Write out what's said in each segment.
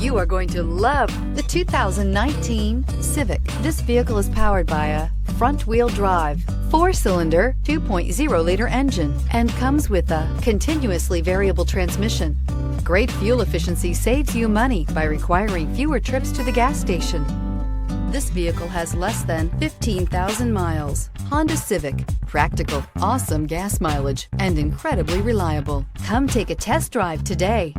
You are going to love the 2019 Civic. This vehicle is powered by a front-wheel drive, 4-cylinder, 2.0-liter engine, and comes with a continuously variable transmission. Great fuel efficiency saves you money by requiring fewer trips to the gas station. This vehicle has less than 15,000 miles. Honda Civic. Practical, awesome gas mileage, and incredibly reliable. Come take a test drive today.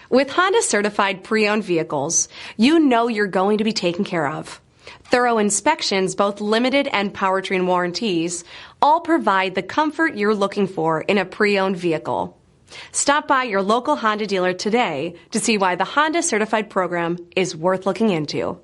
With Honda certified pre-owned vehicles, you know you're going to be taken care of. Thorough inspections, both limited and powertrain warranties, all provide the comfort you're looking for in a pre-owned vehicle. Stop by your local Honda dealer today to see why the Honda certified program is worth looking into.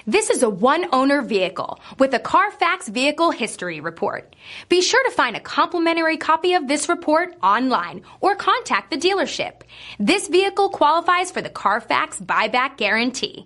This is a one-owner vehicle with a CARFAX Vehicle History Report. Be sure to find a complimentary copy of this report online or contact the dealership. This vehicle qualifies for the CARFAX Buyback Guarantee.